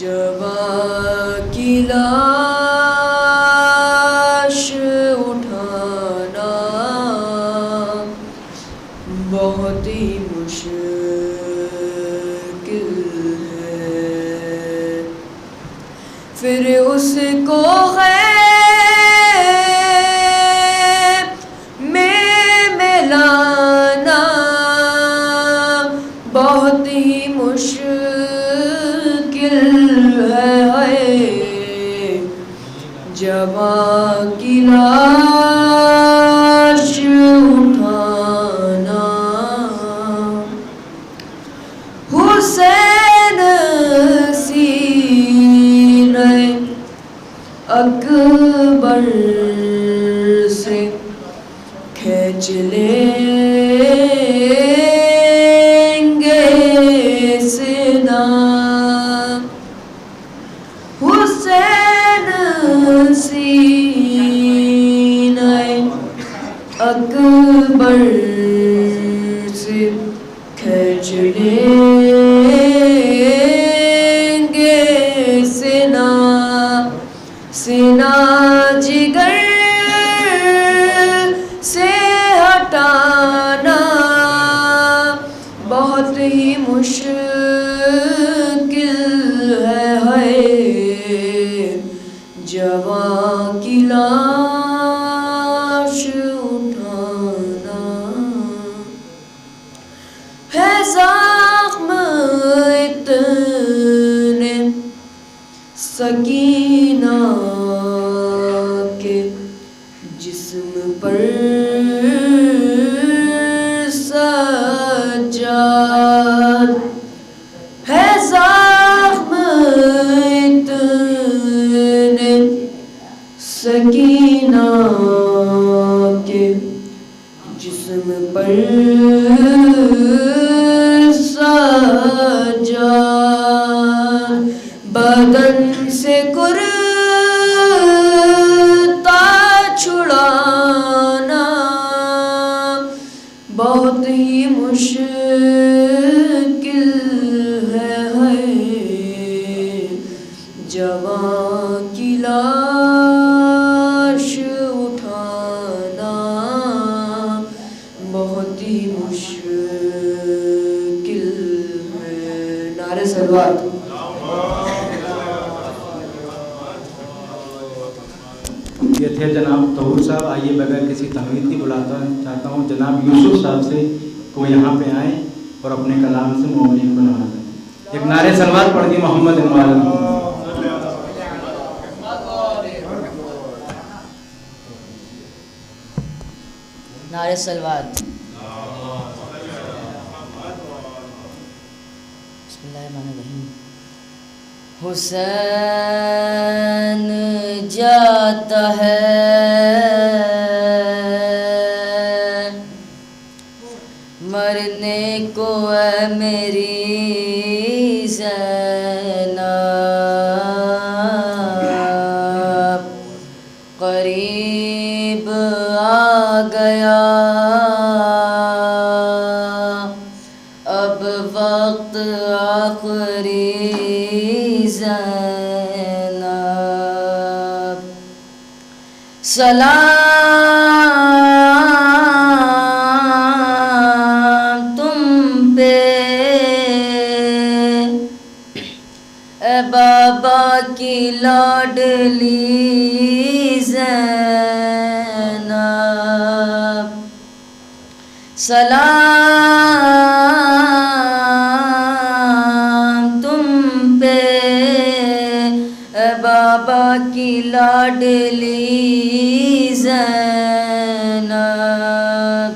جواں کی لاش اٹھانا بہت ہی مشکل ہے، پھر اس کو خیمے میں لانا بہت ہی مشکل ہے، جواں کی لاش اٹھانا۔ حسین سینہ اکبر سے کھینچ لیں گے سینہ، حسین سینہ اکبر سے کھینچ لیں گے سینہ، سینہ جگر سے ہٹانا بہت ہی مشکل ہے، جواں کی لاش اٹھانا۔ ہے زخم اتنے سکینہ کے جسم پر سجاد، ہے زخم اتنے سکینہ کے جسم پر سجاد، بدن سے کرتا چھڑانا بہت ہی مشکل ہے، جواں کی لاش اٹھانا بہت ہی مشکل ہے۔ نعرہ صلوات۔ یہ تھے جناب طہور صاحب۔ آئیے بغیر کسی تمہید کی بلاتا چاہتا ہوں جناب یوسف صاحب سے کہ وہ یہاں پہ آئیں اور اپنے کلام سے مومنین کو نوازیں۔ ایک نعرہ صلوات پڑھ دی محمد انوار۔ نعرہ صلوات۔ بسم اللہ الرحمن الرحیم۔ حسین جاتا ہے مرنے کو اے میری زینب، قریب آ گیا اب وقت آخری زینب، سلام تم پہ اے بابا کی لاڈلی زینب، سلام تم پہ اے بابا کی لاڈلی زینب۔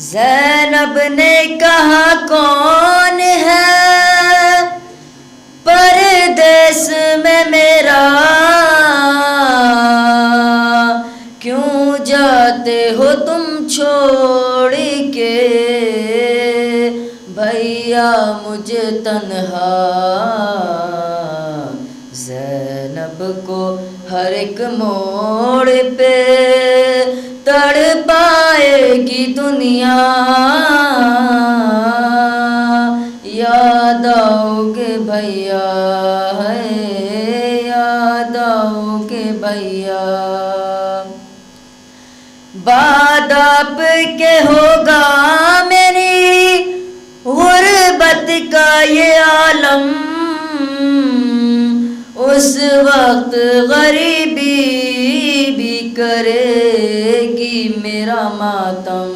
زینب نے کہا کون ہے پردیس میں میرا، کیوں جاتے ہو تم چھوڑ کے بھیا مجھے تنہا۔ زینب کو ہر ایک موڑ پہ تڑ پائے گی دنیا، یاد آؤ گے بھیا عالم اس وقت غریبی بھی کرے گی میرا ماتم.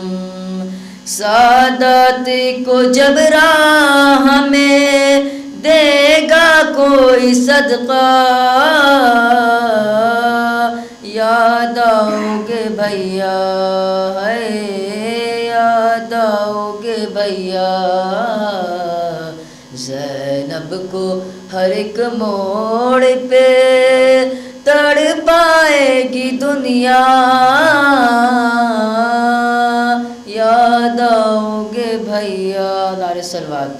سعادت کو جب راہ میں دے گا کوئی صدقہ یاد آؤ گے بھیا ہے یاد آؤ گے بھیا. زینب کو ہر ایک موڑ پہ تڑ پائے گی دنیا یاد آؤ گے بھیا. نعرہ صلوات.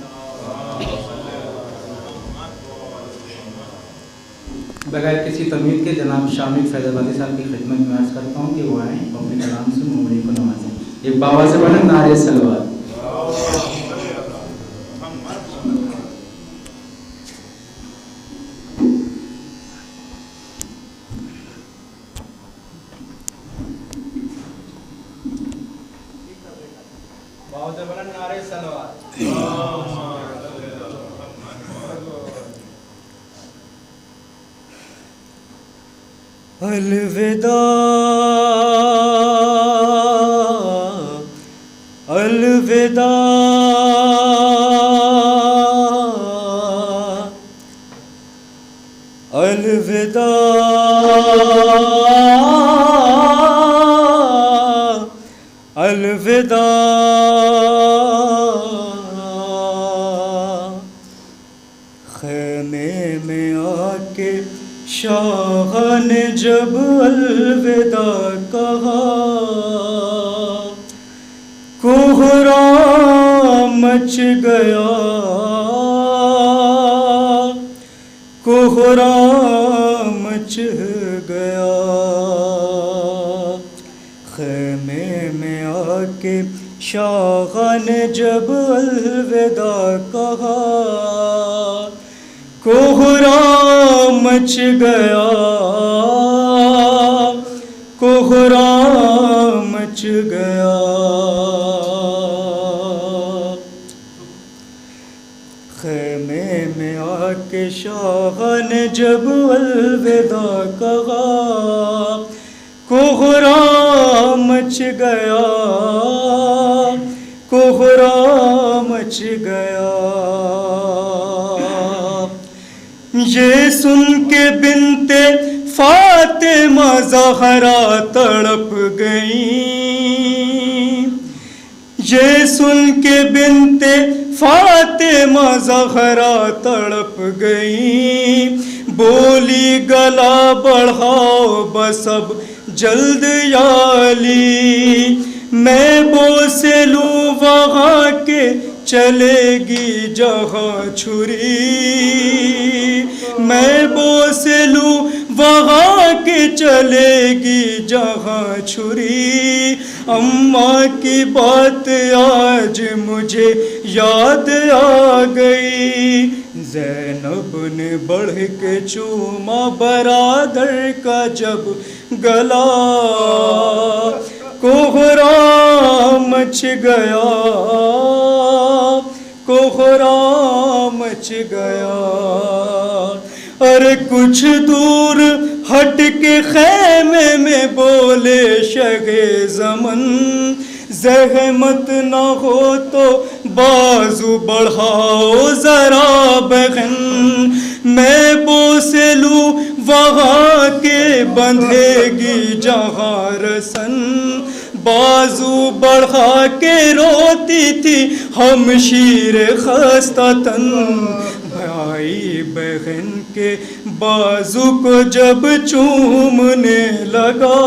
بغیر کسی تمہید کے جناب شامل فیض آبادی صاحب کی خدمت میں عرض کرتا ہوں کہ وہ آئیں اور اپنے کلام سے مومنین کو نوازیں. ایک بابا سے بڑھیں نعرہ صلوات. الوداع الوداع الوداع الوداع. خیمے میں آ کے شاہ نے جب الوداع کہا کوہرام مچ گیا کوہرام مچ گیا. خیمے میں آ کے شاہ نے جب الوداع کہا کوہرام مچ گیا کوہرام مچ گیا. خیمے میں آ کے شاہ نے جب الوداع کہا کوہرام مچ گیا کوہرام مچ گیا. یہ سن کے بنت فاطمہ زہرا تڑپ گئیں یہ سن کے بنت فاطمہ زہرا تڑپ گئیں. بولی گلا بڑھاؤ بس اب جلد یا علی میں بوسے لوں وہاں کے چلے گی جہاں چھری میں بوسے لوں وہاں کے چلے گی جہاں چھری. اماں کی بات آج مجھے یاد آ گئی زینب نے بڑھ کے چوما برادر کا جب گلا کوہرام مچ گیا کوہرام مچ گیا. ارے کچھ دور ہٹ کے خیمے میں بولے شہ زمن زحمت نہ ہو تو بازو بڑھاؤ ذرا بہن میں بوسے لوں وہاں کے بندھے گی جہاں رسن. بازو بڑھا کے روتی تھی ہمشیر خستہ تن بھائی بہن کے بازو کو جب چومنے لگا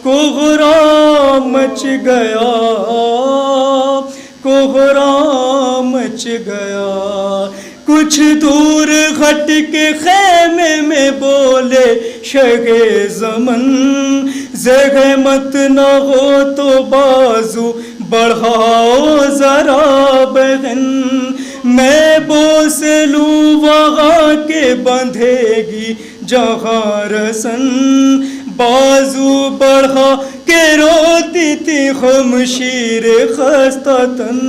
کوہرام مچ گیا کوہرام مچ گیا. کچھ دور ہٹ کے خیمے میں بولے شہ زمن زحمت نہ ہو تو بازو بڑھاؤ ذرا بہن میں بوسے لوں وہاں کے بندھے گی جہاں رسن. بازو بڑھا کے روتی تھی خمشیر خستہ تن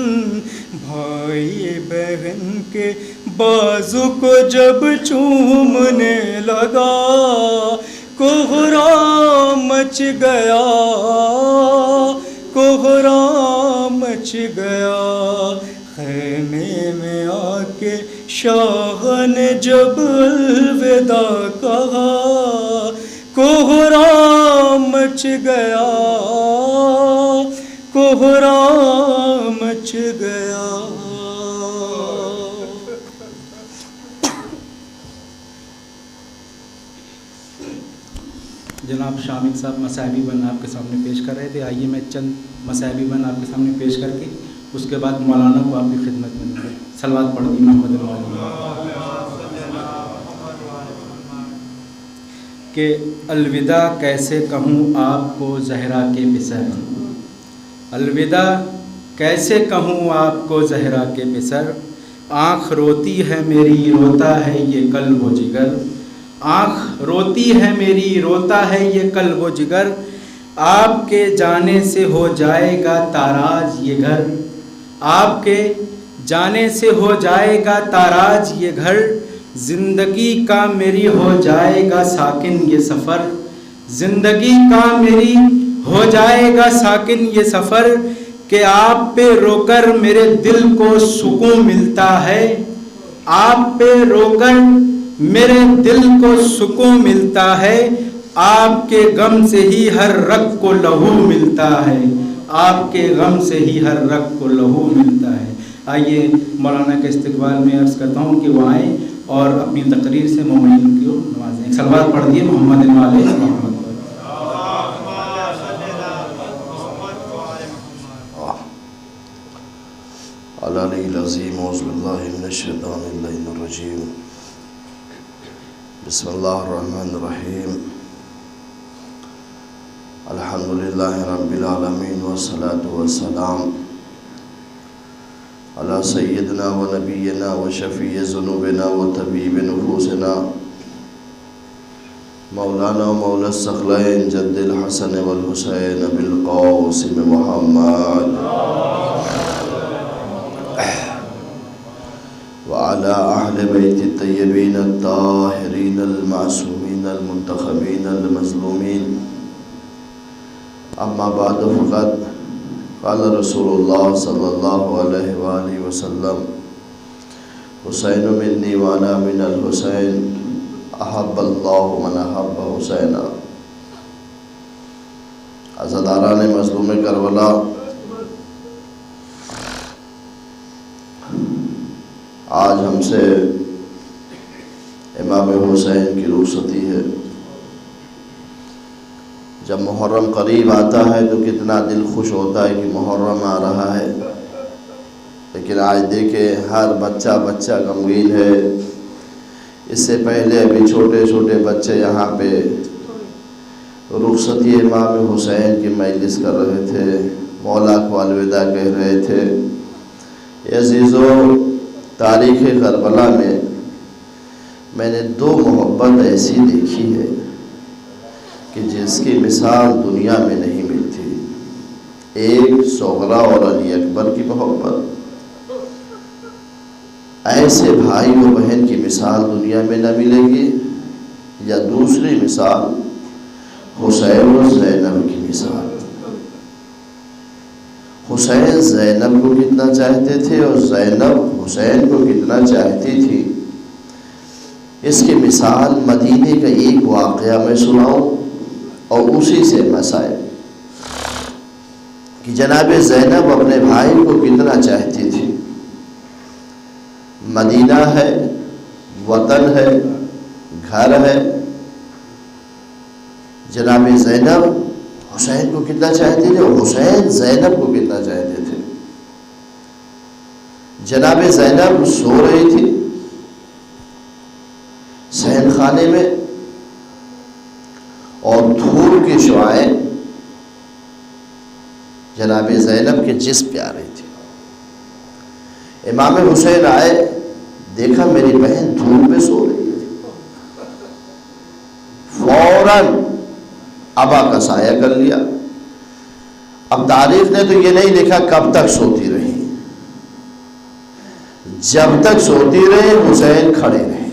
بھائی بہن کے بازو کو جب چومنے لگا کوہرام مچ گیا، کوہرام مچ گیا۔ خیمے میں آ کے شاہ نے جب الوداع کہا کوہرام مچ گیا، کوہرام مچ گیا۔ جناب شامل صاحب مسائبی بن آپ کے سامنے پیش کر رہے تھے، آئیے میں چند مسائبی بن آپ کے سامنے پیش کر کے اس کے بعد مولانا کو آپ کی خدمت میں دوں گا۔ صلوات پڑھ دی محمد کہ الوداع کیسے کہوں آپ کو زہرا کے پسر، الوداع کیسے کہوں آپ کو زہرا کے پسر، آنکھ روتی ہے میری روتا ہے یہ قلب و جگر، آنکھ روتی ہے میری روتا ہے یہ قلب و جگر، آپ کے جانے سے ہو جائے گا تاراج یہ گھر، آپ کے جانے سے ہو جائے گا تاراج یہ گھر، زندگی کا میری ہو جائے گا ساکن یہ سفر، زندگی کا میری ہو جائے گا ساکن یہ سفر، کہ آپ پہ رو کر میرے دل کو سکون ملتا ہے، آپ پہ رو کر میرے دل کو سکون ملتا ہے، آپ کے غم سے ہی ہر رگ کو لہو ملتا ہے، آپ کے غم سے ہی ہر رگ کو لہو ملتا ہے۔ آئیے مولانا کے استقبال میں عرض کرتا ہوں کہ وہ آئیں اور اپنی تقریر سے مومنین کو نوازیں۔ صلوات پڑھ دیے محمد علیہ محمد۔ العلی العظیم اعوذ باللہ من الشیطان اللعین الرجیم، بسم اللہ الرحمن الرحیم، الحمدللہ رب العالمین والصلاة والسلام علی سیدنا و نبینا و شفیع ذنوبنا و طبیب نفوسنا مولانا و مولا الثقلین جد الحسن والحسین بالقاسم محمد وعلى أهل بيت الطيبين الطاهرين المعصومين المنتخبين المظلومين، أما بعد فقد قال رسول الله صلى الله عليه وآله وسلم حسين مني وأنا من الحسين أحب الله من أحب حسينا۔ عزاداران مظلوم کربلا، آج ہم سے امام حسین کی رخصتی ہے۔ جب محرم قریب آتا ہے تو کتنا دل خوش ہوتا ہے کہ محرم آ رہا ہے، لیکن آج دیکھیں ہر بچہ غمگین ہے۔ اس سے پہلے ابھی چھوٹے چھوٹے بچے یہاں پہ رخصتی امام حسین کی مجلس کر رہے تھے، مولا کو الوداع کہہ رہے تھے۔ عزیزو، تاریخ کربلا میں نے دو محبت ایسی دیکھی ہے کہ جس کی مثال دنیا میں نہیں ملتی۔ ایک صغرا اور علی اکبر کی محبت، ایسے بھائی و بہن کی مثال دنیا میں نہ ملے گی۔ یا دوسری مثال حسین و زینب کی مثال۔ حسین زینب کو کتنا چاہتے تھے اور زینب حسین کو کتنا چاہتی تھی، اس کی مثال مدینے کا ایک واقعہ میں سناؤں اور اسی سے مسائل کہ جناب زینب اپنے بھائی کو کتنا چاہتی تھی۔ مدینہ ہے، وطن ہے، گھر ہے، جناب زینب حسین کو کتنا چاہتے تھے اور حسین زینب کو کتنا چاہتے تھے۔ جناب زینب سو رہی تھی صحن خانے میں اور دھوپ کی شعاعیں جناب زینب کے جسم پہ آ رہی تھی۔ امام حسین آئے، دیکھا میری بہن دھوپ پہ سو رہی ہے، فوراً ابا کا سایہ کر لیا۔ اب تاریخ نے تو یہ نہیں لکھا کب تک سوتی رہی، جب تک سوتی رہے حسین کھڑے رہے.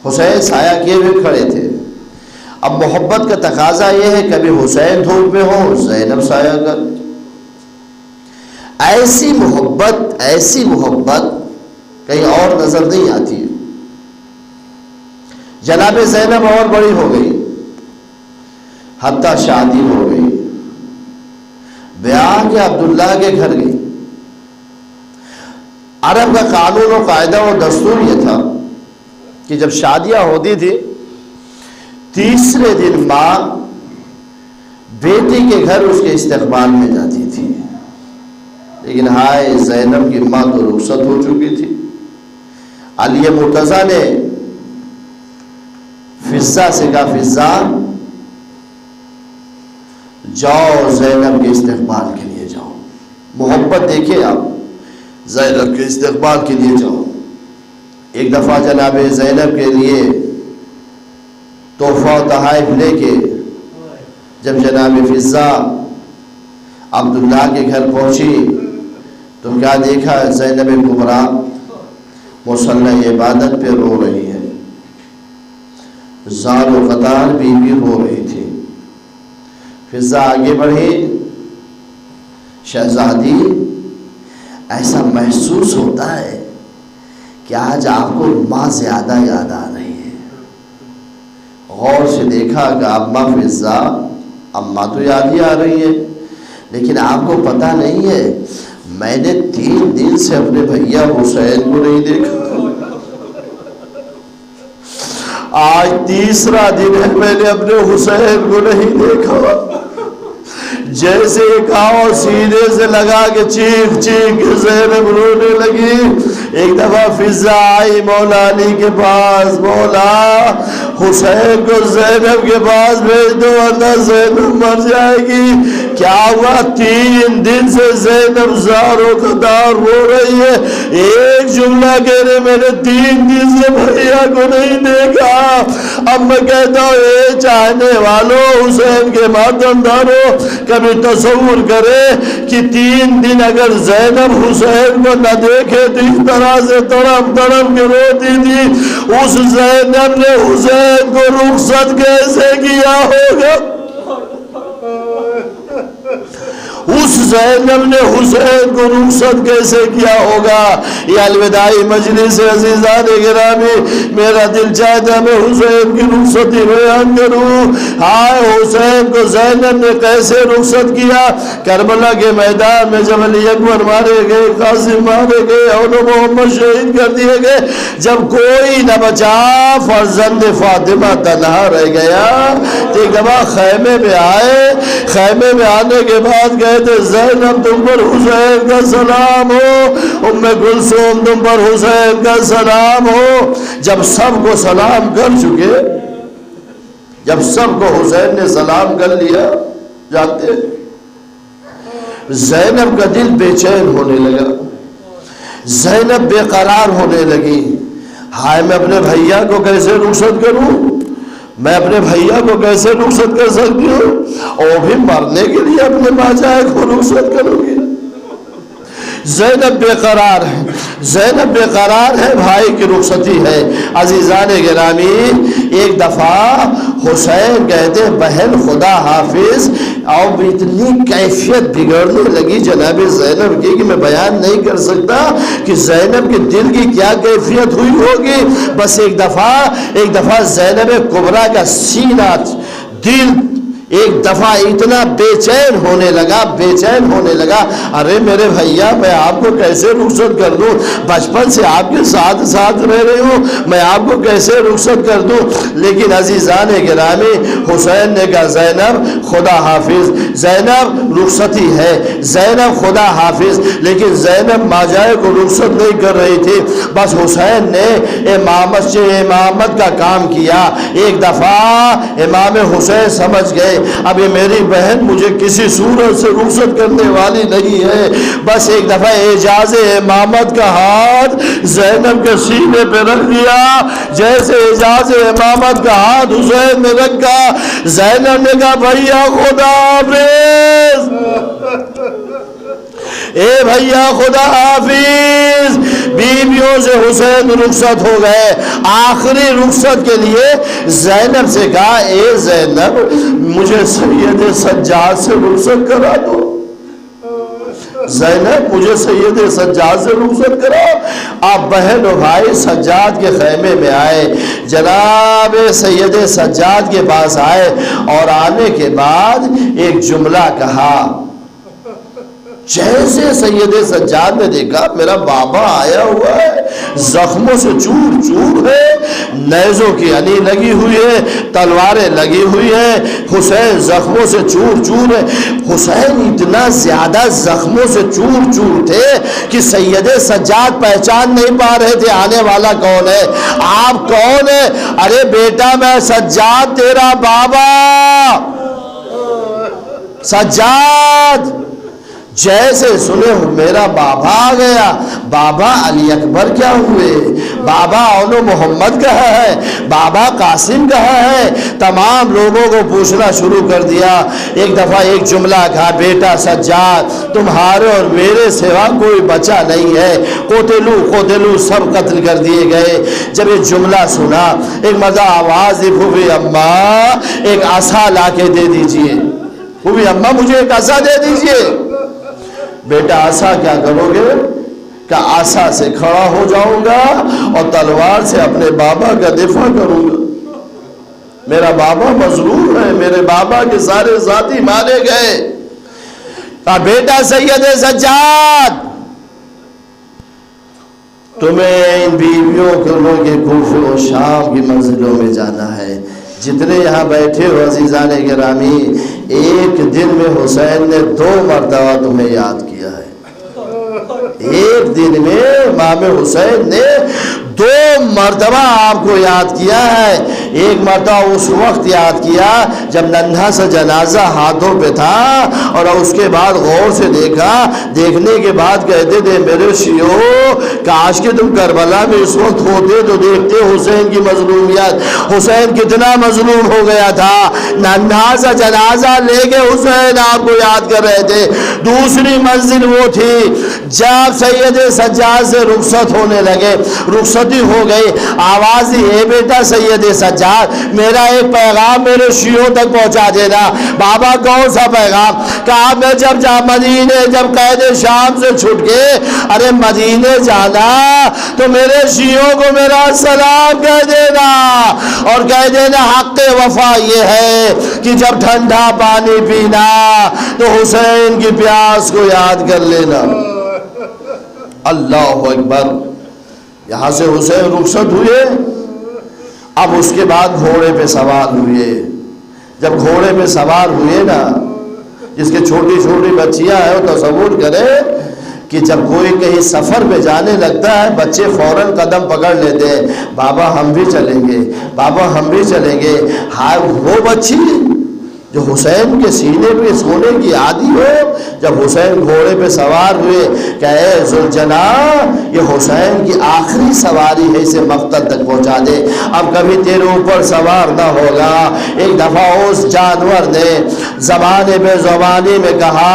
حسین سایہ کیے ہوئے کھڑے تھے. اب محبت کا تقاضا یہ ہے کبھی حسین دھوپ میں ہو زینب سایہ کر. ایسی محبت کہیں اور نظر نہیں آتی ہے. جناب زینب اور بڑی ہو گئی, حتیٰ شادی ہو گئی, بیاہ کے عبداللہ کے گھر گئی. عرب کا قانون و قاعدہ و دستور یہ تھا کہ جب شادیاں ہوتی تھی تیسرے دن ماں بیٹی کے گھر اس کے استقبال میں جاتی تھی. لیکن ہائے زینب کی ماں تو رخصت ہو چکی تھی. علی مرتضیٰ نے فضہ سے کہا فضہ جاؤ زینب کے استقبال کے لیے جاؤ. محبت دیکھیں آپ, زینب کے استقبال کے لیے جاؤ. ایک دفعہ جناب زینب کے لیے تحفہ و تحائف لے کے جب جناب فضہ عبداللہ کے گھر پہنچی تو کیا دیکھا, زینب کبریٰ مصلی عبادت پہ رو رہی ہے. زار و قطار بی بی رو رہی تھی. فضہ آگے بڑھی, شہزادی ایسا محسوس ہوتا ہے کہ آج آپ کو ماں زیادہ یاد آ رہی ہے. غور سے دیکھا کہ اماں فضہ, اماں تو یاد ہی آ رہی ہے, لیکن آپ کو پتہ نہیں ہے میں نے 3 دن سے اپنے بھیا حسین کو نہیں دیکھا. آج تیسرا دن ہے میں نے اپنے حسین کو نہیں دیکھا. جیسے کہاں سینے سے لگا کے چیخ چیخ کے زینب رونے لگی. ایک دفعہ فضہ آئی مولا علی کے پاس, مولا حسین کو زینب کے پاس بھیج دو ورنہ زینب مر جائے گی. کیا ہوا, 3 دن سے زینب زار و قطار رو رہی ہے. ایک جملہ کہہ رہے میں نے 3 دن سے بھیا کو نہیں دیکھا. اب میں کہتا ہوں اے چاہنے والوں, حسین کے ماتم داروں, کبھی تصور کرے کہ 3 دن اگر زینب حسین کو نہ دیکھے تو اس طرح سے تڑپ تڑپ کے روتی تھی. اس زینب نے حسین کو رخصت کیسے کیا ہوگا, اس زینب نے حسین کو رخصت کیسے کیا ہوگا. یہ الوداعی مجلس عزیزان گرامی, میرا دل چاہتا میں حسین کی رخصتی بیان کروں. ہائے حسین کو زینب نے کیسے رخصت کیا. کربلا کے میدان میں جب علی اکبر مارے گئے, قاسم مارے گئے, اور محمد شہید کر دیے گئے, جب کوئی نہ بچا فرزند فاطمہ تنہا رہ گیا, تو ایک دفعہ خیمے میں آئے. خیمے میں آنے کے بعد کہتے زینب تم پر حسین کا سلام ہو, ام کلثوم تم پر حسین کا سلام ہو. جب سب کو سلام کر چکے, جب سب کو حسین نے سلام کر لیا, جاتے زینب کا دل بے چین ہونے لگا. زینب بے قرار ہونے لگی. ہائے میں اپنے بھیا کو کیسے رخصت کروں, میں اپنے بھیا کو کیسے رخصت کر سکتی ہوں, اور بھی مرنے کے لیے اپنے ماجائے کو رخصت کروں گی. زینب بے قرار ہے, زینب بے قرار ہے, بھائی کی رخصتی ہے. عزیزان گرامی, ایک دفعہ حسین کہتے بہن خدا حافظ, اور اتنی کیفیت بگڑنے لگی جناب زینب کی کہ میں بیان نہیں کر سکتا کہ زینب کے دل کی کیا کیفیت ہوئی ہوگی. بس ایک دفعہ زینب کبریٰ کا سینہ, دل ایک دفعہ اتنا بے چین ہونے لگا, ارے میرے بھیا میں آپ کو کیسے رخصت کر دوں, بچپن سے آپ کے ساتھ رہ رہی ہوں, میں آپ کو کیسے رخصت کر دوں. لیکن عزیزان گرامی, حسین نے کہا زینب خدا حافظ, زینب رخصتی ہے, زینب خدا حافظ. لیکن زینب ماجائے کو رخصت نہیں کر رہی تھی. بس حسین نے امامت کا کام کیا. ایک دفعہ امام حسین سمجھ گئے اب یہ میری بہن مجھے کسی صورت سے رخصت کرنے والی نہیں ہے. بس ایک دفعہ اعجاز امامت کا ہاتھ زینب کے سینے پہ رکھ دیا. جیسے اعجاز امامت کا ہاتھ حسین نے رکھا, زینب نے کہا بھیا خدا حافظ. اے بھیا خدا حافظ. بیویوں سے حسین رخصت ہو گئے. آخری رخصت کے لیے زینب سے کہا اے زینب مجھے سید سجاد سے رخصت کرا دو. زینب مجھے سید سجاد سے رخصت کراؤ. آپ بہن و بھائی سجاد کے خیمے میں آئے. جناب سید سجاد کے پاس آئے اور آنے کے بعد ایک جملہ کہا. جیسے سید سجاد نے دیکھا میرا بابا آیا ہوا ہے, زخموں سے چور چور ہے, نیزوں کی علی لگی ہوئی ہے, تلواریں لگی ہوئی ہیں, حسین زخموں سے چور چور ہے. حسین اتنا زیادہ زخموں سے چور چور تھے کہ سید سجاد پہچان نہیں پا رہے تھے آنے والا کون ہے. آپ کون ہے؟ ارے بیٹا میں سجاد تیرا بابا سجاد. جیسے سنے میرا بابا آ گیا. بابا علی اکبر کیا ہوئے, بابا اولو محمد کہا ہے, بابا قاسم کہا ہے. تمام لوگوں کو پوچھنا شروع کر دیا. ایک دفعہ ایک جملہ کہا بیٹا سجاد تمہارے اور میرے سوا کوئی بچا نہیں ہے, قتلو قتلو سب قتل کر دیے گئے. جب یہ جملہ سنا ایک مرتبہ آواز دی پھوپھی اماں ایک عصا لا کے دے دیجئے. پھوپھی اماں مجھے ایک عصا دے دیجئے. بیٹا عصا کیا کرو گے؟ کہ عصا سے کھڑا ہو جاؤں گا اور تلوار سے اپنے بابا کا دفاع کروں گا. میرا بابا مظلوم ہے, میرے بابا کے سارے ذاتی مارے گئے. بیٹا سید سجاد تمہیں ان بیویوں کو لوگ کوفے و شام کی منزلوں میں جانا ہے. جتنے یہاں بیٹھے ہو عزیزان گرامی, ایک دن میں حسین نے 2 مرتبہ تمہیں یاد کیا ہے. ایک دن میں امام حسین نے 2 مرتبہ آپ کو یاد کیا ہے. ایک مرتبہ اس وقت یاد کیا جب ننھا سا جنازہ ہاتھوں پہ تھا اور اس کے بعد غور سے دیکھا. دیکھنے کے بعد کہتے تھے میرے شیعو کاش کہ تم کربلا میں اس وقت ہوتے تو دیکھتے حسین کی مظلومیت. حسین کتنا مظلوم ہو گیا تھا. ننھا سا جنازہ لے کے حسین آپ کو یاد کر رہے تھے. دوسری منزل وہ تھی جب سید سجاد سے رخصت ہونے لگے, رخصتی ہو گئی. آواز دی اے بیٹا سید سجاد میرا ایک پیغام میرے شیعوں تک پہنچا دینا. بابا کون سا پیغام؟ کہا میں جب مدینے جب قید شام سے چھٹ کے ارے مدینے جانا تو میرے شیعوں کو میرا سلام کہہ دینا اور کہہ دینا حق وفا یہ ہے کہ جب ٹھنڈا پانی پینا تو حسین کی پیاس کو یاد کر لینا. اللہ اکبر. یہاں سے حسین رخصت ہوئے. اب اس کے بعد گھوڑے پہ سوار ہوئے. جب گھوڑے پہ سوار ہوئے نا, جس کے چھوٹی چھوٹی بچیاں ہیں وہ تصور کرے کہ جب کوئی کہیں سفر پہ جانے لگتا ہے بچے فوراً قدم پکڑ لیتے ہیں, بابا ہم بھی چلیں گے, بابا ہم بھی چلیں گے. ہاں وہ بچی جو حسین کے سینے پہ سونے کی عادی ہو, جب حسین گھوڑے پہ سوار ہوئے کہ اے ذوالجناح یہ حسین کی آخری سواری ہے, اسے مقتل تک پہنچا دے, اب کبھی تیرے اوپر سوار نہ ہوگا. ایک دفعہ اس جانور نے زبان بے زبانی میں کہا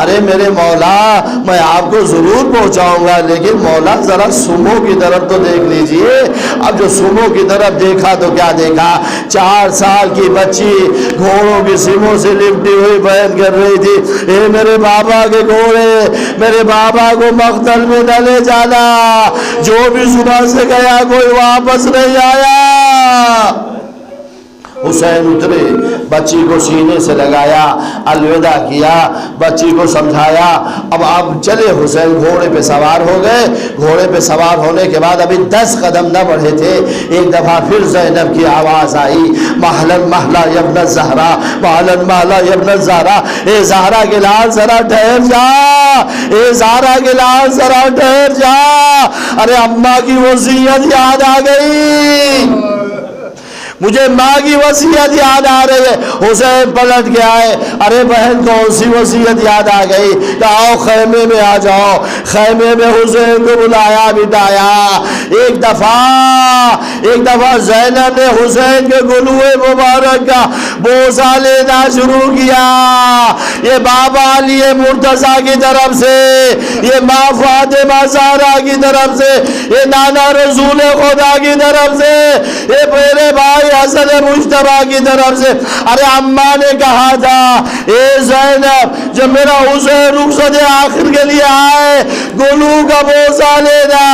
ارے میرے مولا میں آپ کو ضرور پہنچاؤں گا لیکن مولا ذرا سمو کی طرف تو دیکھ لیجئے. اب جو سمو کی طرف دیکھا تو کیا دیکھا, 4 سال کی بچی گھوڑوں کی سیموں سے لپٹی ہوئی بیان کر رہی تھی اے میرے بابا کے گھوڑے میرے بابا کو مقتل میں نہ لے جانا, جو بھی صبح سے گیا کوئی واپس نہیں آیا. حسین اترے, بچی کو سینے سے لگایا, الوداع کیا, بچی کو سمجھایا. اب آپ چلے حسین گھوڑے پہ سوار ہو گئے. گھوڑے پہ سوار ہونے کے بعد ابھی 10 قدم نہ بڑھے تھے, ایک دفعہ پھر زینب کی آواز آئی مہلن مہلا ابن الزہرا, مہلن مہلا ابن الزہرا. اے زہرا کے لال ذرا ٹھہر جا, اے زہرا کے لال ذرا ٹھہر جا. ارے اماں کی وصیت یاد آ گئی. مجھے ماں کی وصیت یاد آ رہی ہے۔ حسین پلٹ کے آئے، ارے بہن کون سی وصیت یاد آ گئی؟ کہ آؤ خیمے میں آ جاؤ۔ خیمے میں حسین کو بلایا، بٹھایا۔ ایک دفعہ زینب نے حسین کے گلوئے مبارک کا بوسہ لینا شروع کیا۔ یہ بابا علی مرتضیٰ کی طرف سے، یہ ماں فاطمہ زہرا کی طرف سے، یہ نانا رسول خدا کی طرف سے، یہ میرے بھائی حسن مجتبیٰ کی طرف سے۔ ارے اماں نے کہا تھا اے زینب جب میرا حسین رخصت آخر کے لیے آئے، گلو کا بوسہ لینا،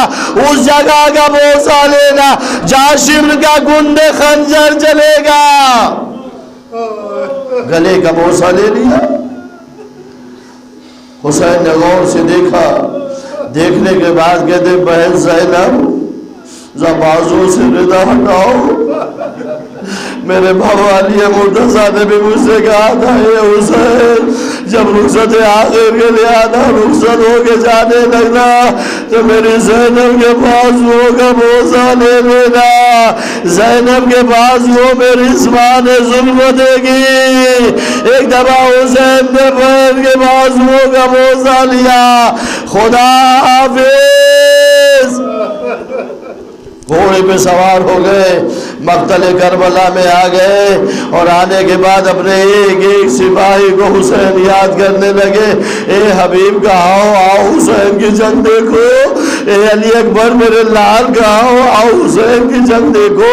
اس جگہ کا بوسہ لینا جہاں شمر کا گنڈے خنجر چلے گا۔ گلے کا بوسہ لے لیا۔ حسین نے غور سے دیکھا، دیکھنے کے بعد کہتے بہن زینب ذرا بازو سے ردا ہٹاؤ۔ میرے بابا علی مرتضیٰ نے بھی مجھ سے کہا تھا اے حسین جب رخصت آخر کے لیے آنا، رخصت ہو کے جانے لگنا تو میری زینب کے پاس وہ کا بوسہ لے لینا۔ زینب کے پاس وہ میری اسمان ظلم دے گی۔ ایک دفعہ حسین نے بہن کے پاس وہ کا بوسہ لیا۔ خدا حافظ۔ گھوڑے پہ سوار ہو گئے، مقتل کربلا میں آ گئے، اور آنے کے بعد اپنے ایک ایک سپاہی کو حسین یاد کرنے لگے۔ اے حبیب کا آؤ حسین کی جنگ دیکھو، اے علی اکبر میرے لال کا آؤ حسین کی جنگ دیکھو،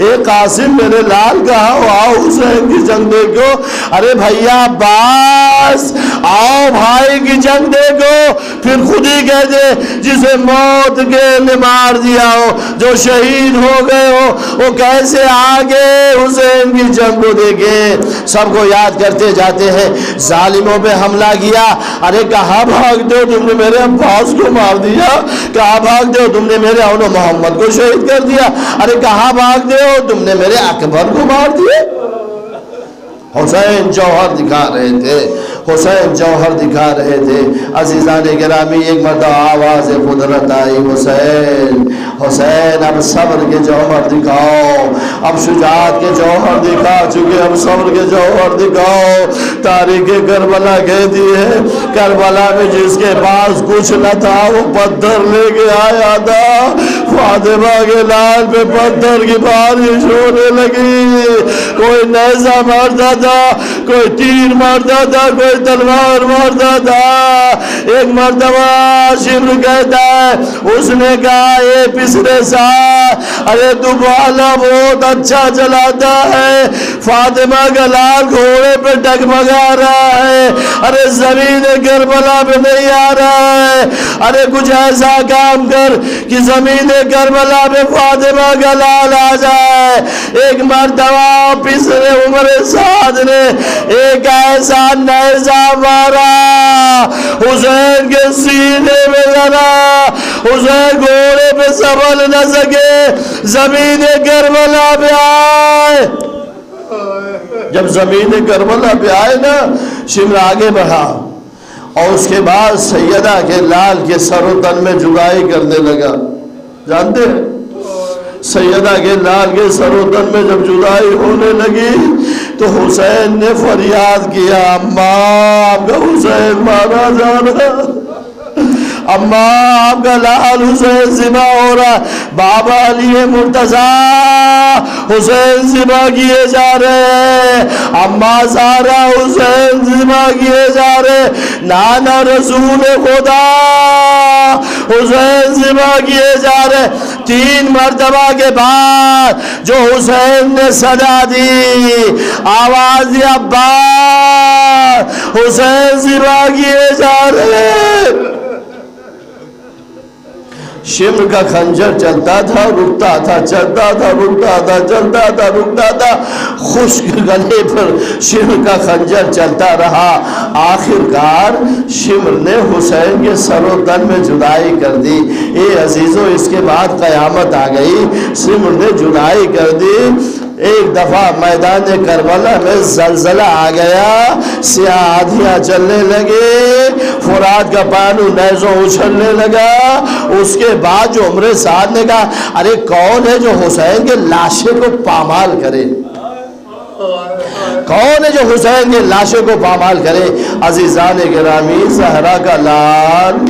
اے قاسم میرے لال کا آؤ حسین کی جنگ دیکھو۔ ارے بھیا عباس آؤ بھائی کی جنگ دیکھو۔ پھر خود ہی کہتے جسے موت کے نے مار دیا ہو، جو شہید ہو گئے ہو، وہ کیسے آگے حسین کی جنگ کو دیکھے۔ سب کو یاد کرتے جاتے ہیں۔ ظالموں پہ حملہ کیا، ارے کہاں بھاگتے ہو تم نے میرے عباس کو مار دیا، کہاں بھاگتے ہو تم نے میرے اون محمد کو شہید کر دیا، ارے کہاں بھاگتے ہو تم نے میرے اکبر کو مار دیا۔ حسین جوہر دکھا رہے تھے، حسین جوہر دکھا رہے تھے۔ عزیزان گرامی ایک مرتبہ آواز قدرت آئی، حسین حسین اب صبر کے جوہر دکھاؤ، اب شجاعت کے جوہر دکھا چکے، اب صبر کے جوہر دکھاؤ۔ تاریخ کربلا کہتی ہے کربلا میں جس کے پاس کچھ نہ تھا وہ پتھر لے کے آیا تھا، فاطمہ کے لال پہ پتھر کی بارش ہونے لگی۔ کوئی نیزہ مارتا تھا، کوئی تیر مارتا تھا، کوئی تلوار مارتا تھا۔ ایک مرتبہ شمر کہتا ہے اس نے کہا اے پسرے سال، ارے تو بالا بہت اچھا چلاتا ہے، فاطمہ کا لال گھوڑے پہ ڈگمگا رہا ہے، ارے زمین کربلا پہ نہیں آ رہا ہے، ارے کچھ ایسا کام کر کہ زمین کربلا پہ فاطمہ کا لال آ جائے۔ ایک مرتبہ پسرے عمر سعد نے ایک ایسا نیزہ مارا، حسین کے سینے میں لگا، حسین گھوڑے پہ سنبھل نہ سکے، زمین کربلا پہ آئے۔ جب زمین کربلا پہ آئے نا، شمر آگے بڑھا اور اس کے بعد سیدہ کے لال کے سر و تن میں جدائی کرنے لگا۔ جانتے ہیں سیدہ کے لال کے سر و تن میں جب جدائی ہونے لگی تو حسین نے فریاد کیا اماں آپ کا حسین مارا جا رہا، اماں آپ کا لال حسین ذبح ہو رہا، بابا علی مرتضیٰ حسین ذبح کیے جا رہے، اماں زہرا حسین ذبح کیے جا رہے، نانا رسول خدا حسین ذبح کیے جا رہے۔ 3 مرتبہ کے بعد جو حسین نے صدا دی، آواز دی عباس، حسین ذبح کیے جا رہے۔ شمر کا خنجر چلتا تھا رکتا تھا، چلتا تھا رکتا تھا، چلتا تھا رکتا تھا، خشک گلے پر شمر کا خنجر چلتا رہا۔ آخر کار شمر نے حسین کے سر و تن میں جدائی کر دی۔ اے عزیزو اس کے بعد قیامت آ گئی، شمر نے جدائی کر دی۔ ایک دفعہ میدان کربلا میں زلزلہ آ گیا، سیاہ آندھیاں چلنے لگے، فرات کا پانی نیزوں اچھلنے لگا۔ اس کے بعد جو عمر سعد نے کہا ارے کون ہے جو حسین کے لاشے کو پامال کرے، کون ہے جو حسین کے لاشے کو پامال کرے؟ عزیزان گرامی، زہرا کا لال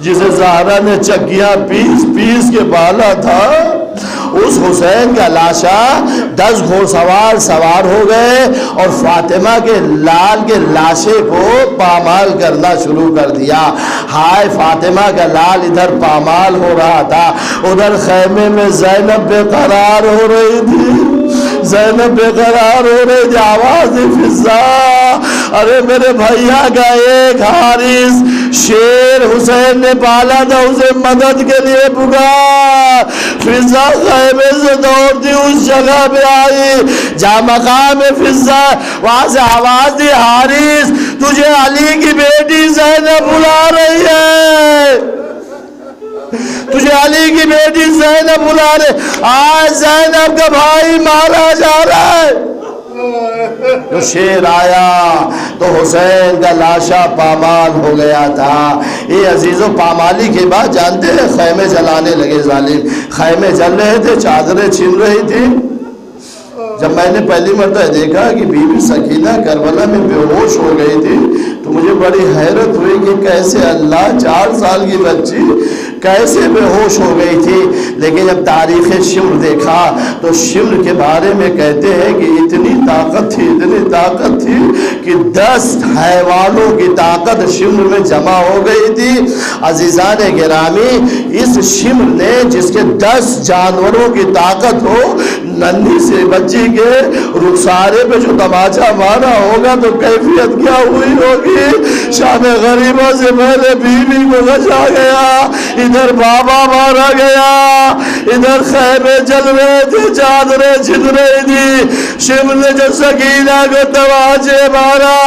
جسے زہرا نے چکیاں پیس پیس کے بالا تھا، اس حسین کا لاشا 10 گھوڑ سوار ہو گئے اور فاطمہ کے لال کے لاشے کو پامال کرنا شروع کر دیا۔ ہائے فاطمہ کا لال ادھر پامال ہو رہا تھا، ادھر خیمے میں زینب بے قرار ہو رہی تھی، زینب بے قرار ہو رہی تھی۔ آواز فضا، ارے میرے بھیا کا ایک حارث شیر حسین نے پالا تھا، اسے مدد کے لیے پکار۔ فضا خیمے سے دوڑتی اس جگہ پہ آئی جہاں مقام فضا، وہاں سے آواز دی حارث تجھے علی کی بیٹی زینب بلا رہی ہے، تجھے علی کی بیٹی زینب بلا رہے، آج زینب کا بھائی مارا جا رہا ہے۔ جو شیر آیا تو حسین کا لاشا پامال ہو گیا تھا۔ یہ عزیزوں پامالی کے بعد جانتے ہیں خیمے جلانے لگے ظالم، خیمے جل رہے تھے، چادریں چھن رہی تھی۔ جب میں نے پہلی مرتبہ دیکھا کہ بی بی سکینہ کربلا میں بے ہوش ہو گئی تھی تو مجھے بڑی حیرت ہوئی کہ کیسے اللہ 4 سال کی بچی کیسے بے ہوش ہو گئی تھی۔ لیکن جب تاریخ شمر دیکھا تو شمر کے بارے میں کہتے ہیں کہ اتنی طاقت تھی کہ 10 حیوانوں کی طاقت شمر میں جمع ہو گئی تھی۔ عزیزان گرامی، اس شمر نے جس کے 10 جانوروں کی طاقت ہو، ننھی سے بچی کے رخسارے پہ جو تماچا مارا ہوگا تو کیفیت کیا ہوئی ہوگی۔ شام غریبہ سے پہلے بیوی کو بچا گیا، ادھر بابا مارا گیا، ادھر خیمے جل رہے تھے، چادریں چھن رہی تھی۔ شمر نے جب سکینہ کو تماچے مارا،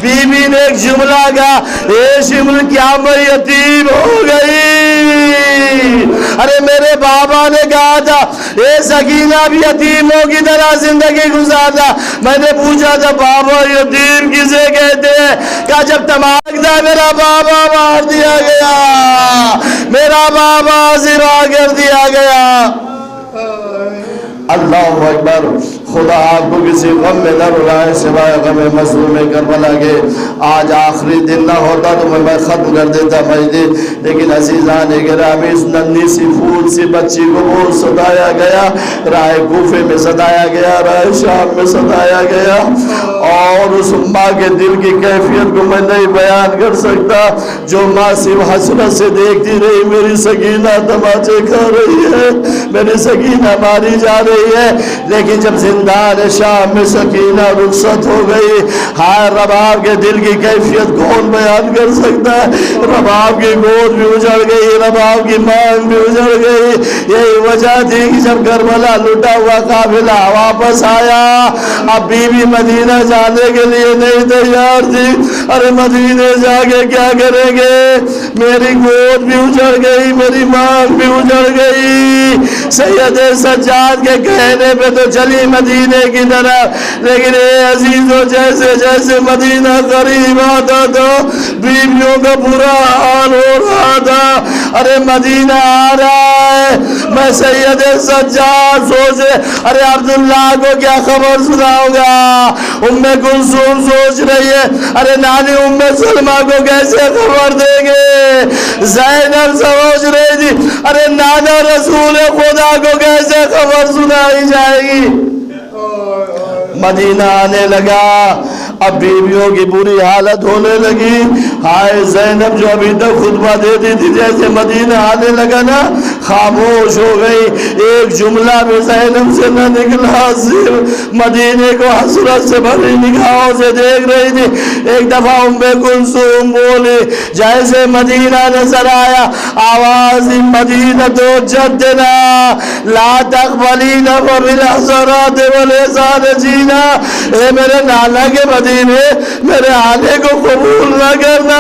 بیوی نے ایک جملہ کہا اے شمر کیا میں یتیم ہو گئی؟ ارے میرے بابا نے کہا تھا اے سکینہ بھی یتیموں کی طرح زندگی گزارنا۔ میں نے پوچھا تھا بابا یتیم کسے کہتے ہیں؟ کہا جب تماچا میرا بابا مار دیا گیا، میرا بابا زرا کر دیا گیا۔ اللہ اکبر۔ خدا آپ کو کسی غم میں نہ رلائے سوائے غم مظلوم کربلا کے۔ آج آخری دن نہ ہوتا تو میں ختم کر دیتا مجلس، لیکن عزیزان گرامی اس ننھی سی پھول سی بچی کو بہت ستایا گیا، راہ کوفے میں ستایا گیا، راہ شام میں ستایا گیا، اور اس ماں کے دل کی کیفیت کو میں نہیں بیان کر سکتا۔ جو ماں صرف حسرت سے دیکھتی رہی میری سکینہ تماچے کھا رہی ہے، میری سکینہ ماری جا رہی ہے، لیکن جب زندان شام میں سکینہ رخصت ہو گئی، ہائے رباب کے دل کی کیفیت کون بیان کر سکتا ہے؟ رباب کی گود بھی اجڑ گئی، رباب کی مانگ بھی اجڑ گئی۔ یہی وجہ تھی کہ جب کربلا لٹا ہوا قافلہ واپس آیا، اب بیوی مدینہ جانے کے لیے نہیں تیار تھی۔ ارے مدینہ جا کے کیا کریں گے؟ میری گود بھی اجڑ گئی، میری مانگ بھی اجڑ گئی۔ سید سجاد کے کہنے پہ تو چلی مدینے کی طرف، لیکن اے عزیزو جیسے جیسے مدینہ قریب آتا تو بیویوں کا برا حال ہو رہا تھا۔ ارے مدینہ آ رہا ہے، میں سید سجاد سوچے ارے عبداللہ کو کیا خبر سناؤں گا؟ ام کلثوم سوچ رہی ہے ارے نانی ام سلمہ کو کیسے خبر دیں گے؟ زینب سوچ رہی تھی ارے نانا رسول خدا کو کیسے خبر سنائی جائے گی؟ مدینہ آنے لگا، اب بیویوں کی بری حالت ہونے لگی۔ ہائے زینب جو ابھی تک خطبہ دیتی تھی جیسے مدینہ آنے لگا نا خاموش ہو گئی، ایک جملہ بھی زینب سے نہ نکلا، صرف مدینے کو حسرت سے بھری نگاہوں سے دیکھ رہی تھی۔ ایک دفعہ ام کلثوم بولی، جیسے مدینہ نظر آیا آواز مدینہ تو جدنا لا تقبلین وبالحسرات والحسان جینا، اے میرے نانا کے مدینے میرے آنے کو قبول نہ کرنا،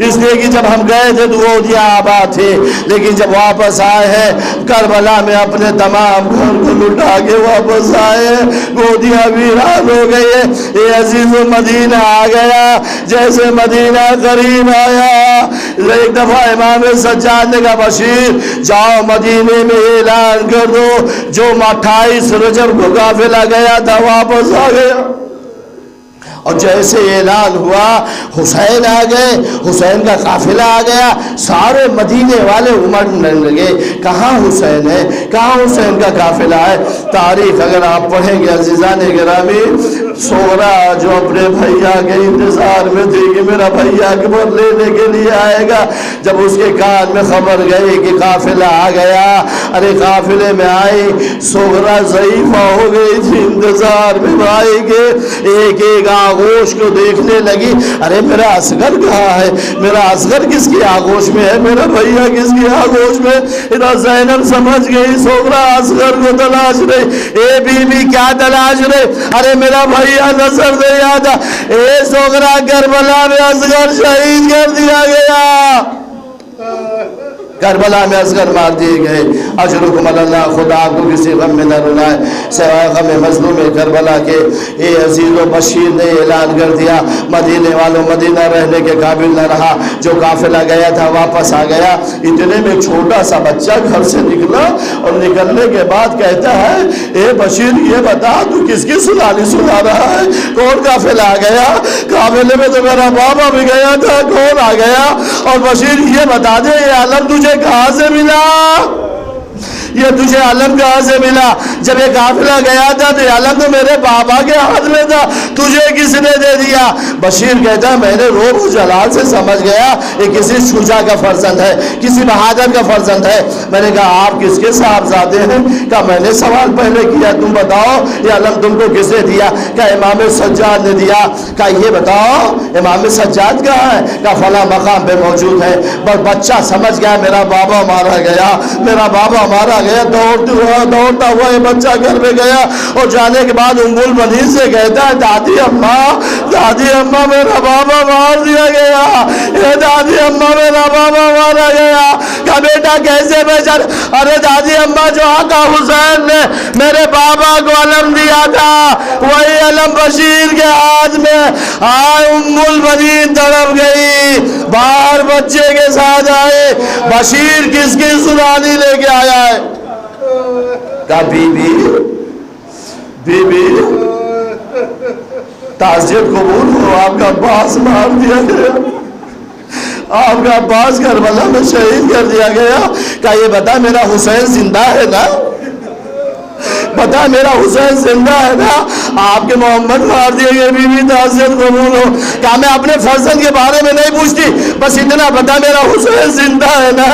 اس لیے کہ جب ہم گئے تھے تو گودیاں آباد تھے، لیکن جب واپس آئے ہیں کربلا میں اپنے تمام گھر کو لٹا کے واپس آئے ہیں، گودیاں ویران ہو گئی ہے۔ یہ عزیز مدینہ آ گیا، جیسے مدینہ قریب آیا ایک دفعہ امام سجاد نے کہا بشیر جاؤ مدینے میں اعلان کر دو جو 28 رجب کو قافلہ گیا تھا واپس آ گیا۔ اور جیسے اعلان ہوا حسین آ گئے، حسین کا قافلہ آ گیا، سارے مدینے والے امڑنے لگے کہاں حسین ہے، کہاں حسین کا قافلہ ہے۔ تاریخ اگر آپ پڑھیں گے عزیزان گرامی، سغرا جو اپنے بھیا کے انتظار میں تھی کہ میرا بھیا اکبر لینے کے لیے آئے گا، جب اس کے کان میں خبر گئی کہ قافلہ آ گیا، ارے قافلے میں آئی، سغرا ضعیفہ ہو گئی تھی انتظار میں بھائی کے، ایک ایک آغوش کو دیکھنے لگی، ارے میرا اصغر کہاں ہے، میرا اصغر کس کی آغوش میں ہے، میرا بھیا کس کی آغوش میں۔ ادھر زینب سمجھ گئی سغرا اصغر کو تلاش رہی، اے بی بی کیا تلاش رہی، ارے میرا بھیا نظر نہیں آتا، اے سغرا کربلا میں اصغر شہید کر دیا گیا، کربلا میں اصغر مار دیے گئے۔ اجرکم اللہ، خدا آپ کو کسی غم میں نہ رلائے سوائے غم مظلوم کربلا کے۔ اے عزیز و بشیر نے اعلان کر دیا، مدینے والوں مدینہ رہنے کے قابل نہ رہا، جو قافلہ گیا تھا واپس آ گیا۔ اتنے میں چھوٹا سا بچہ گھر سے نکلا اور نکلنے کے بعد کہتا ہے اے بشیر یہ بتا تو کس کی سنانی سنا رہا ہے، کون قافلہ آ گیا، قافلے میں تو میرا بابا بھی گیا تھا، کون آ گیا، اور بشیر یہ بتا دے یہ علم تجھے کہاں سے ملا، یہ تجھے علم کہاں سے ملا، جب یہ قافلہ گیا تھا تو یہ علم تو میرے بابا کے ہاتھ میں تھا، تجھے کس نے دے دیا۔ بشیر کہتا ہے میں نے روح و جلال سے سمجھ گیا یہ کسی شجاع کا فرزند ہے، کسی بہادر کا فرزند ہے۔ میں نے کہا آپ کس کے صاحبزادے ہیں، کہا میں نے سوال پہلے کیا تم بتاؤ یہ علم تم کو کس نے دیا، کہا امام سجاد نے دیا، کہا یہ بتاؤ امام سجاد کہاں ہے، کہا فلاں مقام پہ موجود ہے۔ بس بچہ سمجھ گیا میرا بابا مارا گیا، میرا بابا مارا گیا، دوڑتا ہوا یہ بچہ گھر میں گیا، اور جانے کے بعد ام المنین سے کہتا ہے دادی اماں میرا بابا مار دیا گیا، اے دادی اماں میرا بابا مارا گیا۔ کہا بیٹا کیسے پہچان، ارے دادی اماں جو آقا حسین نے میرے بابا کو علم دیا تھا وہی علم بشیر کے ہاتھ میں، ام المنین تڑپ گئی، باہر بچے کے ساتھ آئے، بشیر کس کی سنانی لے کے آیا ہے، کہا بی بی تعزیت قبول ہو، آپ کا عباس مار دیا گیا، آپ کا عباس کربلا میں شہید کر دیا گیا۔ کہا یہ بتا میرا حسین زندہ ہے نا، بتا میرا حسین زندہ ہے نا، آپ کے محمد مار دیے گئے، بی بی تعزیت قبول ہو۔ کہا میں اپنے فرزند کے بارے میں نہیں پوچھتی، بس اتنا بتا میرا حسین زندہ ہے نا،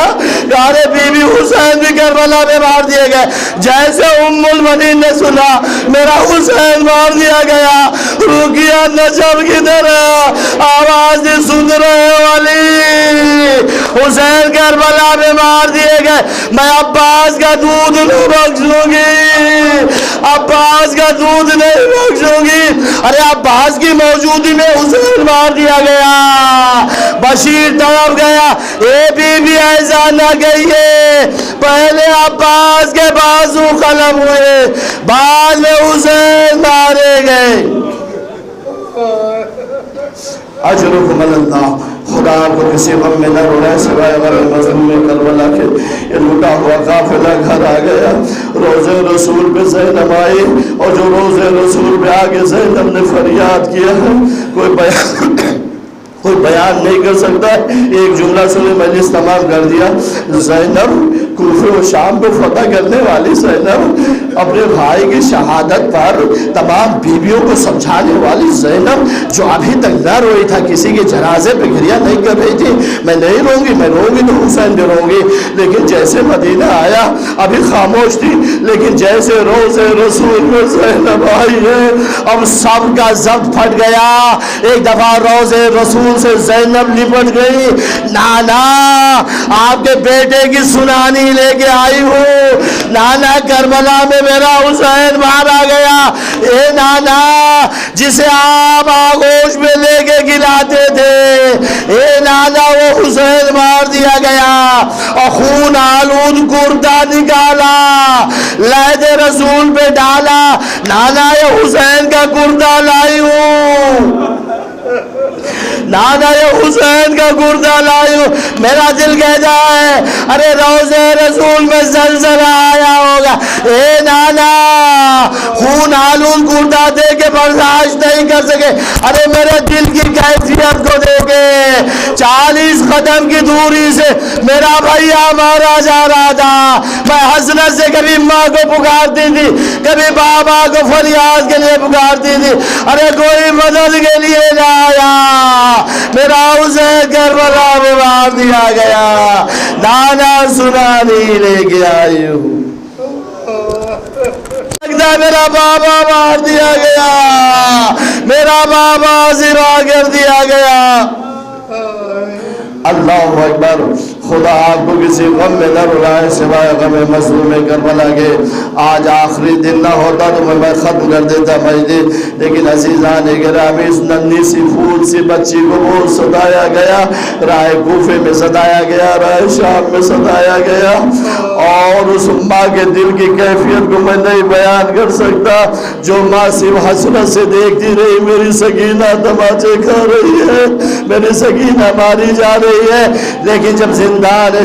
کہا رے بی بی حسین بھی کربلا میں مار دیے گئے، جیسے ام المنین نے سنا میرا حسین مار دیا گیا، رکیہ نجم کی طرح آواز سن رہے والی حسین کربلا میں مار دیے گئے، میں عباس کا دودھ نہیں بخشوں گی، عباس کا دودھ نہیں بخشوں گی۔ ارے عباس کی موجودگی میں حسین مار دیا گیا، بشیر تڑپ گیا، اے بی بی ایسا نہ کہیے، پہلے عباس کے بازو قلم ہوئے، بعد میں حسین مارے گئے۔ اجرکم اللہ، خدا آپ کو کسی غم میں نہ رولائے سوائے غم مظلوم کربلا کے۔ یہ لوٹا ہوا قافلہ گھر آ گیا، روزے رسول پہ زینب آئی، اور جو روزے رسول پہ آگے زینب نے فریاد کیا ہے کوئی بیان نہیں کر سکتا، ایک جملہ سے مجلس تمام کر دیا۔ زینب کوفہ و شام کو فتح کرنے والی زینب، اپنے بھائی کی شہادت پر تمام بیویوں کو سمجھانے والی زینب، جو ابھی تک نہ روئی تھا، کسی کے جنازے پہ گریہ نہیں کر رہی تھی، میں نہیں روں گی، میں روں گی تو حسین بھی روں گی، لیکن جیسے مدینہ آیا ابھی خاموش تھی، لیکن جیسے روزے رسول میں زینب آئی ہے اب سب کا ضبط پھٹ گیا۔ ایک دفعہ روزے رسول رسول سے زینب لپٹ گئی، نانا آپ کے بیٹے کی سنانی لے کے آئی ہوں، نانا کربلا میں میرا حسین مارا گیا، اے نانا جسے آپ آغوش میں لے کے گلاتے تھے، اے نانا وہ حسین مار دیا گیا، اور خون آلود کرتا نکالا، لہد رسول پہ ڈالا، نانا یہ حسین کا کرتا لائی ہوں، نانا یہ حسین کا گردہ لائی ہوں، میرا دل کہتا ہے ارے روضے رسول میں زلزلہ آیا ہوگا، اے نانا خون آلود گردہ دے کے برداشت نہیں کر سکے، ارے میرے دل کی کیفیت کو دے کے 40 قدم کی دوری سے میرا بھیا مارا جا رہا تھا، میں حسرت سے کبھی ماں کو پکارتی تھی، کبھی بابا کو فریاد کے لیے پکارتی تھی، ارے کوئی مدد کے لیے نہ آیا، میرا حسین کربلا میں مار دیا گیا، نانا سنانی لے کے آئی ہوں، لگتا ہے میرا بابا مار دیا گیا، میرا بابا ذبح کر دیا گیا، اللہ اکبر۔ خدا آپ کو کسی غم میں نہ رلائے سوائے غم مظلوم کربلا کے، آج آخری دن نہ ہوتا تو میں ختم کر دیتا مجلس، لیکن عزیزان گرامی اس ننھی سی پھول سی بچی کو بہت ستایا گیا، راہ کوفے میں ستایا گیا، راہ شام میں ستایا گیا، اور اس ماں کے دل کی کیفیت کو میں نہیں بیان کر سکتا، جو ماں صرف حسرت سے دیکھتی رہی میری سکینہ تماچے کھا رہی ہے، میری سکینہ ماری جا رہی ہے، لیکن جب زندان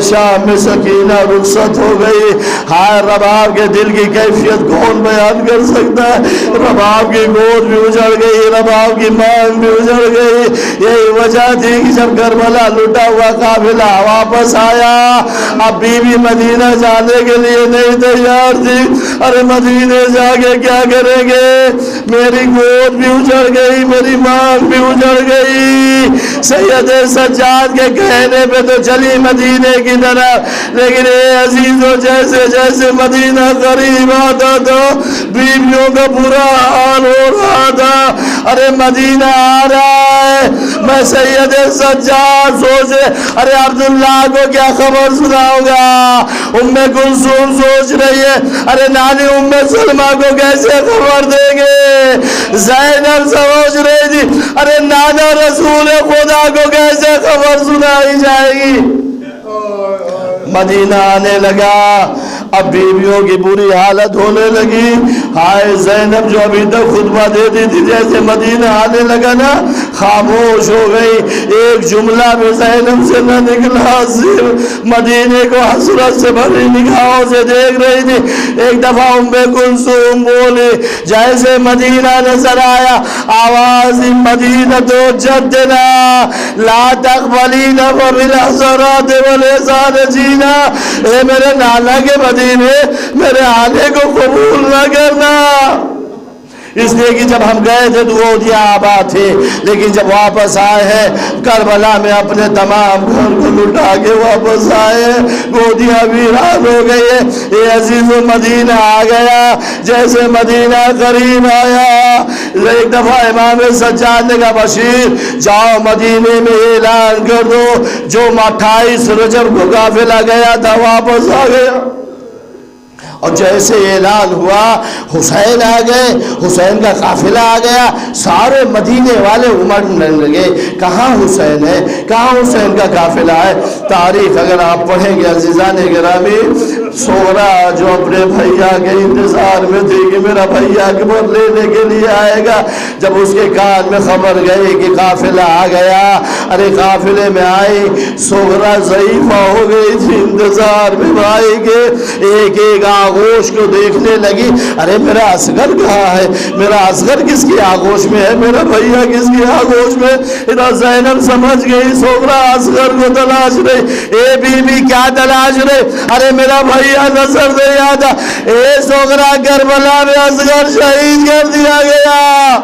شام میں سکینہ رخصت ہو گئی، ہائے رباب کے دل کی کیفیت کون بیان کر سکتا ہے، رباب کی گود بھی اجڑ گئی، رباب کی مانگ بھی اجڑ گئی، یہی وجہ تھی کہ جب کربلا لٹا ہوا قافلہ واپس آیا، اب بی بی مدینہ جانے کے لیے نہیں تیار تھی، ارے مدینے جا کے کیا کریں گے، میری گود بھی اجڑ گئی، میری مانگ بھی اجڑ گئی، سید سجاد کے کہنے پہ تو چلی مدینے کی طرف، لیکن اے عزیزو جیسے جیسے مدینہ قریب آتا تو بیویوں کا برا حال ہو رہا تھا، ارے مدینہ آ رہا ہے، میں سید سجاد سوچے ارے عبداللہ کو کیا خبر سناؤں گا، ام کلثوم سوچ رہی ہے ارے نانی ام سلمہ کو کیسے خبر دیں گے، زینب سوچ رہی تھی ارے نانا رسول خدا کو کیسے خبر سنائی جائے گی، مدینہ آنے لگا، اب بیویوں کی بری حالت ہونے لگی، ہائے زینب جو ابھی تک خطبہ دیتی تھی جیسے مدینہ آنے لگا نا خاموش ہو گئی، ایک جملہ بھی زینب سے نہ نکلا، صرف مدینے کو حسرت سے بھری نگاہوں سے دیکھ رہی تھی، ایک دفعہ ام کلثوم بولی، جیسے مدینہ نظر آیا آواز مدینہ تو جدنا لا تقبلین وبالحسرات والحسان جینا، اے میرے نانا کے مدینے میرے آنے کو قبول نہ کرنا، اس لیے کہ جب ہم گئے تھے تو گودیاں آباد تھے، لیکن جب واپس آئے ہیں کربلا میں اپنے تمام گھر کو لٹا کے واپس آئے ہیں، گودیاں ویران ہو گئی ہے، اے عزیزو مدینہ آ گیا، جیسے مدینہ قریب آیا، ایک دفعہ امام سجاد نے کہا بشیر جاؤ مدینے میں اعلان کر دو، جو 28 رجب کو قافلہ گیا تھا واپس آ گیا، اور جیسے اعلان ہوا حسین آ گئے، حسین کا قافلہ آ گیا، سارے مدینے والے امڑنے لگے، کہاں حسین ہے، کہاں حسین کا قافلہ ہے، تاریخ اگر آپ پڑھیں گے عزیزان گرامی، سغرا جو اپنے بھیا کے انتظار میں تھی کہ میرا بھیا خبر لینے کے لیے آئے گا، جب اس کے کان میں خبر گئی کہ قافلہ آ گیا، ارے قافلے میں آئی، سغرا ضعیفہ ہو گئی تھی انتظار میں بھائی کے، ایک ایک آغوش کو دیکھنے لگی، ارے میرا اصغر کہاں ہے، میرا اصغر کس کی آغوش میں ہے، میرا بھیا کس کی آغوش میں، ادھر زینب سمجھ گئی سغرا اصغر کو تلاش رہی، اے بی بی کیا تلاش رہی، ارے میرا بھیا نظر نہیں آتا، اے سغرا کربلا میں اصغر شہید کر دیا گیا،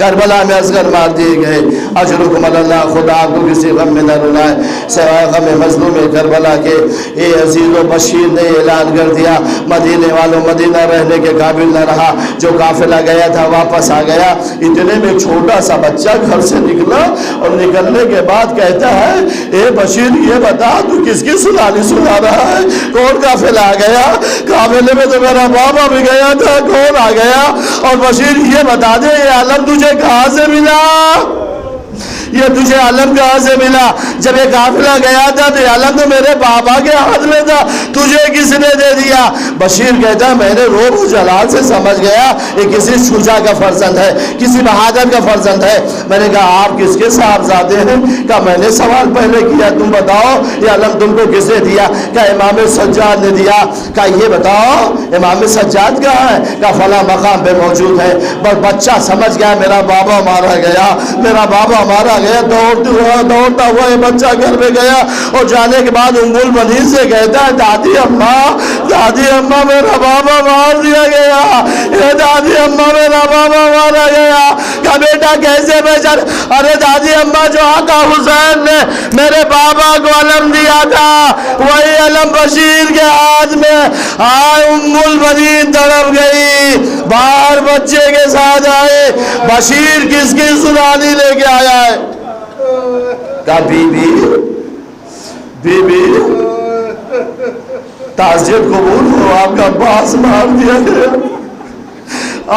کربلا میں اصغر مار دیے گئے. اجرکم اللہ، خدا آپ کو کسی غم میں نہ رلائے سوائے غم مظلوم کربلا کے. اے عزیز و بشیر نے اعلان کر دیا مدینے والوں مدینہ رہنے کے قابل نہ رہا. جو قافلہ گیا تھا واپس آ گیا. اتنے میں چھوٹا سا بچہ گھر سے نکلا اور نکلنے کے بعد کہتا ہے اے بشیر یہ بتا تو کس کی سنانی سنا رہا ہے؟ کون قافلہ آ گیا؟ قافلے میں تو میرا بابا بھی گیا تھا، کون آ گیا؟ اور بشیر یہ بتا دے یہ علم تجھے کہاں سے ملا؟ یہ تجھے علم کہاں سے ملا؟ جب یہ قافلہ گیا تھا تو یہ علم تو میرے بابا کے ہاتھ میں تھا، تجھے کس نے دے دیا؟ بشیر کہتا ہے میں نے روب و جلال سے سمجھ گیا یہ کسی شجاع کا فرزند ہے، کسی بہادر کا فرزند ہے. میں نے کہا آپ کس کے صاحبزادے ہیں؟ کہا میں نے سوال پہلے کیا، تم بتاؤ یہ علم تم کو کس نے دیا؟ کہا امام سجاد نے دیا. کہا یہ بتاؤ امام سجاد کہاں ہے؟ کہا فلاں مقام پہ موجود ہے. بس بچہ سمجھ گیا میرا بابا مارا گیا، میرا بابا مارا گیا. دوڑتا ہوا یہ بچہ گھر میں گیا اور جانے کے بعد ام البنین سے کہتا ہے دادی اماں میرا بابا مار دیا گیا، اے دادی اماں میرا بابا مارا گیا. کہا بیٹا کیسے پہچان؟ ارے دادی اماں جو آقا حسین نے میرے بابا کو علم دیا تھا وہی علم بشیر کے ہاتھ میں. ام البنین تڑپ گئی، باہر بچے کے ساتھ آئے. بشیر کس کی سنانی لے کے آیا ہے؟ کہا بی بی تعزیت قبول ہو، آپ کا عباس مار دیا گیا،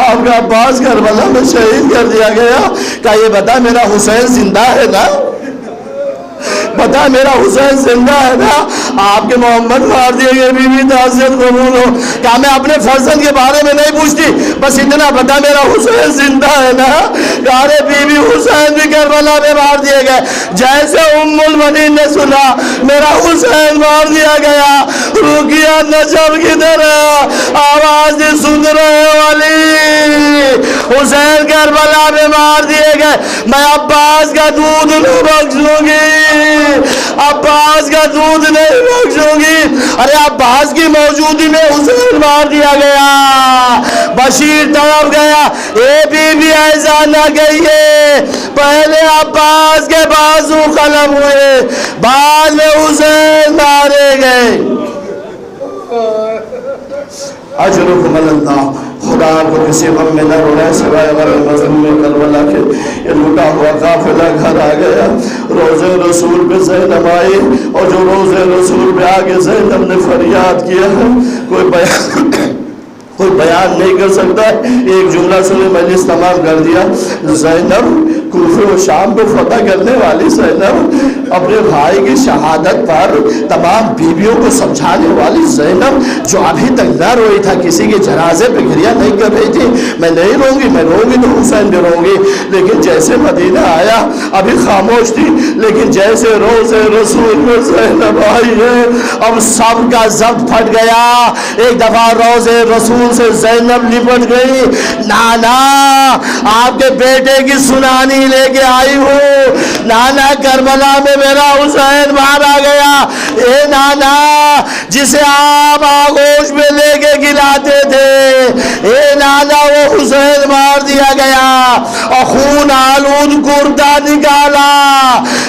آپ کا عباس کربلا میں شہید کر دیا گیا. کہا یہ بتا میرا حسین زندہ ہے نا؟ بتا میرا حسین زندہ ہے نا؟ آپ کے محمد مار دیے گئے، بی بی تعزیت قبول ہو. کہا میں اپنے فرزند کے بارے میں نہیں پوچھتی، بس اتنا بتا میرا حسین زندہ ہے نا؟ کہا ارے بی بی حسین بھی کربلا میں مار دیے گئے. جیسے ام البنین نے سنا میرا حسین مار دیا گیا، رقیہ نجم کی طرح آواز سن رہے والی حسین کربلا میں مار دیے گئے. میں عباس کا دودھ نہیں بخشوں گی، عباس کا دودھ نہیں بخشوں گی. ارے عباس کی موجودگی میں حسین مار دیا گیا. بشیر تڑپ گیا. اے بی بی ایسا نہ کہیے، پہلے عباس کے بازو قلم ہوئے، بعد میں حسین مارے گئے. اجرکم اللہ، خدا کو کسی غم میں نہ رونا سوائے غم مظلوم کربلا کے. یہ لوٹا ہوا قافلہ گھر آ گیا. روزے رسول پہ زینب آئی اور جو روزے رسول پہ آگے زینب نے فریاد کیا ہے کوئی بیان نہیں کر سکتا. ایک جملہ سنے مجلس تمام کر دیا. زینب کوفہ و شام کو فتح کرنے والی زینب، اپنے بھائی کی شہادت پر تمام بیویوں کو سمجھانے والی زینب، جو ابھی تک نہ روئی تھا، کسی کے جنازے پہ گریہ نہیں کر رہی تھی. میں نہیں روں گی، میں روں گی تو حسین بھی روں گی. لیکن جیسے مدینہ آیا ابھی خاموش تھی، لیکن جیسے روزے رسول میں زینب آئی ہے اب سب کا ضبط پھٹ گیا. ایک دفعہ روزے رسول سے زینب لپٹ گئی. نانا آپ کے بیٹے کی سنانی لے کے آئی ہوں، نانا کربلا میں میرا حسین مارا گیا. اے نانا جسے آپ آغوش میں لے کے گلاتے تھے، اے نانا وہ حسین مار دیا گیا اور خون آلود کرتا نکالا،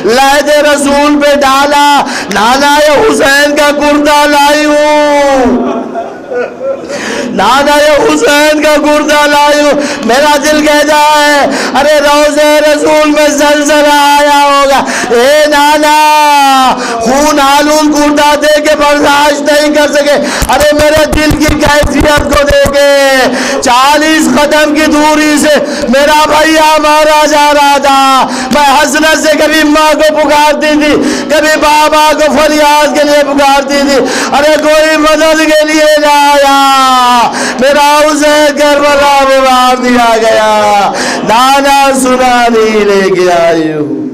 لہد رسول پہ ڈالا. نانا یہ حسین کا کرتا لائی ہوں، نانا یہ حسین کا گردہ لائی ہوں. میرا دل کہتا ہے ارے روزے رسول میں زلزلہ آیا ہوگا. اے نانا خون آلود گردہ دے کے برداشت نہیں کر سکے. ارے میرے دل کی کیفیت کو دیکھے، 40 قدم کی دوری سے میرا بھیا مارا جا رہا تھا. میں حسرت سے کبھی ماں کو پکارتی تھی، کبھی بابا کو فریاد کے لیے پکارتی تھی. ارے کوئی مدد کے لیے نہ آیا، میرا حسین کربلا میں مار دیا گیا. نانا سنانی لے کے آئی ہوں.